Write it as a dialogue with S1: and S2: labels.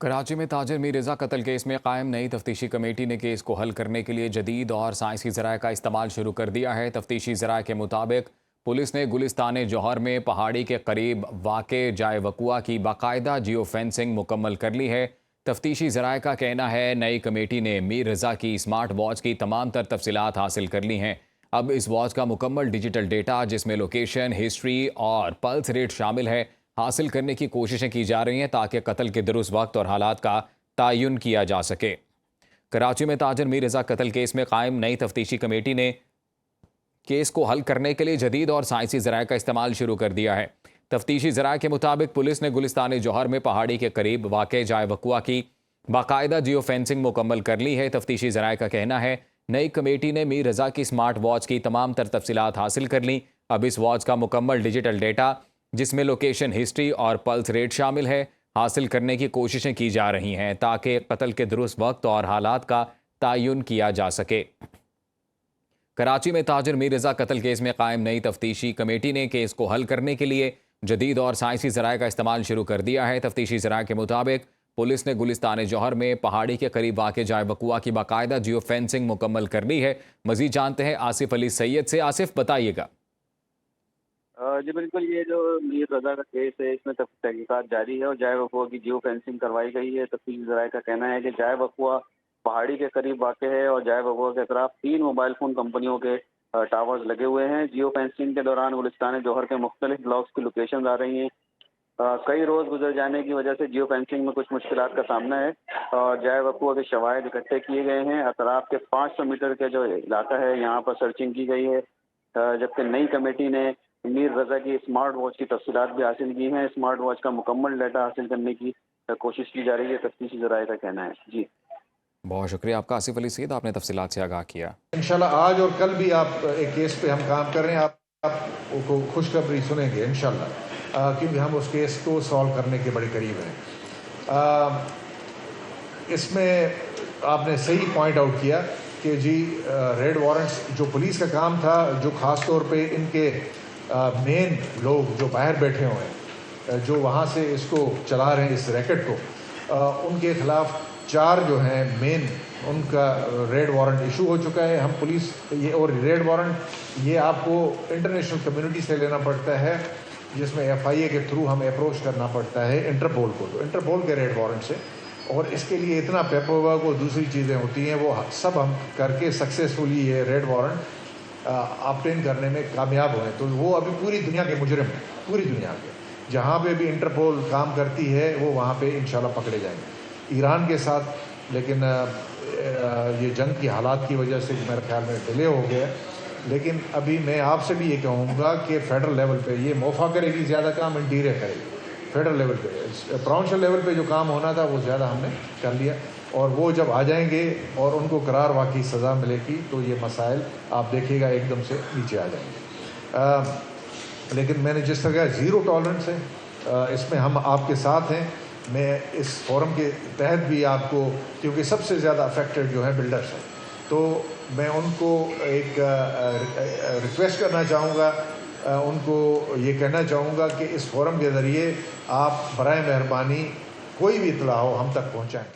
S1: कराची में ताजिर मीर रज़ा कत्ल केस में कायम नई तफ्तीशी कमेटी ने केस को हल करने के लिए जदीद और साइंसी ज़राए का इस्तेमाल शुरू कर दिया है। तफ्तीशी ज़राए के मुताबिक पुलिस ने गुलिस्तान जौहर में पहाड़ी के करीब वाक़े जाए वक़ुआ की बाकायदा जियो फेंसिंग मुकम्मल कर ली है। तफ्तीशी ज़राए का कहना है नई कमेटी ने मीर रज़ा की स्मार्ट वॉच की तमाम तर तफसीलात हासिल कर ली हैं। अब इस वॉच का मुकम्मल डिजिटल डेटा, जिसमें लोकेशन, हिस्ट्री और पल्स रेट शामिल है, हासिल करने की कोशिशें की जा रही हैं ताकि कत्ल के दुरुस्त वक्त और हालात का तयन किया जा सके। कराची में ताजिर मीर रज़ा कत्ल केस में कायम नई तफ्तीशी कमेटी ने केस को हल करने के लिए जदीद और साइंसी ज़राए का इस्तेमाल शुरू कर दिया है। तफ्तीशी ज़राए के मुताबिक पुलिस ने गुलिस्तान जौहर में पहाड़ी के करीब वाक़े जाए वक़ुआ की बाकायदा जियो फेंसिंग मुकम्मल कर ली है। तफ्तीशी ज़राए का कहना है नई कमेटी ने मीर रज़ा की स्मार्ट वॉच की तमाम तर तफसीलात हासिल कर ली। अब इस वॉच का मुकम्मल डिजिटल डेटा, जिसमें लोकेशन, हिस्ट्री और पल्स रेट शामिल है, हासिल करने की कोशिशें की जा रही हैं ताकि कत्ल के दुरुस्त वक्त और हालात का तयन किया जा सके। कराची में ताजिर मीर रज़ा कत्ल केस में कायम नई तफ्तीशी कमेटी ने केस को हल करने के लिए जदीद और साइंसी ज़राए का इस्तेमाल शुरू कर दिया है। तफ्तीशी ज़राए के मुताबिक पुलिस ने गुलिस्तान जौहर में पहाड़ी के करीब वाक़े जाए वक़ुआ की बाकायदा जियो फेंसिंग मुकम्मल कर ली है। मज़ीद जानते हैं आसिफ अली सैयद से। आसिफ, बताइएगा।
S2: जी बिल्कुल, ये जो मीर रज़ा का केस है इसमें तहकीकात जारी है और जाए वक़ुआ की जियो फेंसिंग करवाई गई है। तफ्तीशी ज़राए का कहना है कि जाए वक़ुआ पहाड़ी के करीब वाक़ है और जाए वक़ुआ के अतराफ 3 मोबाइल फ़ोन कंपनियों के टावर्स लगे हुए हैं। जियो फेंसिंग के दौरान गुलिस्तान जौहर के मुख्तलिफ ब्लॉक्स की लोकेशन आ रही हैं। कई रोज़ गुजर जाने की वजह से जियो फेंसिंग में कुछ मुश्किलात का सामना है और जाए वक़ुआ के शवाहिद इकट्ठे किए गए हैं। अतराफ के 500 मीटर के जो इलाका है यहाँ पर सर्चिंग की गई है, जबकि नई कमेटी ने मीर रज़ा की स्मार्ट वॉच की तफसीलात भी हासिल की हैं। स्मार्ट वॉच का मुकम्मल डाटा हासिल करने की कोशिश की जा रही है, तफ्तीशी ज़राए का कहना है। जी,
S1: बहुत शुक्रिया आपका आसिफ अली सैयद, आपने तफसीलात से आगाह किया।
S3: इंशाल्लाह आज और कल भी आप एक केस पे हम काम कर रहे हैं, आपको खुशखबरी सुनेंगे इंशाल्लाह, क्योंकि हम उस केस को सॉल्व करने के बड़े करीब हैं। इसमें आपने सही पॉइंट आउट किया कि जी रेड वारंट्स जो पुलिस का काम था, जो ख़ास तौर पे इनके मेन लोग जो बाहर बैठे हुए हैं, जो वहाँ से इसको चला रहे हैं इस रैकेट को, उनके ख़िलाफ़ 4 जो हैं मेन, उनका रेड वारंट इशू हो चुका है। हम पुलिस ये और रेड वारंट ये आपको इंटरनेशनल कम्युनिटी से लेना पड़ता है, जिसमें FIA के थ्रू हमें अप्रोच करना पड़ता है इंटरपोल को, तो इंटरपोल के रेड वारंट से, और इसके लिए इतना पेपर वर्क और दूसरी चीज़ें होती हैं, वो सब हम करके सक्सेसफुली ये रेड वारंट ऑब्टेन करने में कामयाब हुए। तो वो अभी पूरी दुनिया के मुजरिम हैं, पूरी दुनिया के जहाँ पे भी इंटरपोल काम करती है वो वहाँ पे इंशाल्लाह पकड़े जाएंगे। ईरान के साथ लेकिन ये जंग की हालात की वजह से मेरे ख्याल में डिले हो गया, लेकिन अभी मैं आपसे भी ये कहूँगा कि फेडरल लेवल पे ये मोफा करेगी ज़्यादा काम, इंटीरियर करेगी फेडरल लेवल पे। प्रोविंशियल लेवल पे जो काम होना था वो ज़्यादा हमने कर लिया, और वो जब आ जाएंगे और उनको करार वाकई सज़ा मिलेगी तो ये मसाइल आप देखिएगा एकदम से नीचे आ जाएंगे। लेकिन मैंने जिस तरह ज़ीरो टॉलरेंस है, इसमें हम आपके साथ हैं। मैं इस फोरम के तहत भी आपको, क्योंकि सबसे ज़्यादा अफेक्टेड जो है बिल्डर्स हैं, तो मैं उनको एक रिक्वेस्ट करना चाहूँगा, उनको ये कहना चाहूँगा कि इस फोरम के ज़रिए आप बराए मेहरबानी कोई भी इत्तला हो हम तक पहुँचाएँ।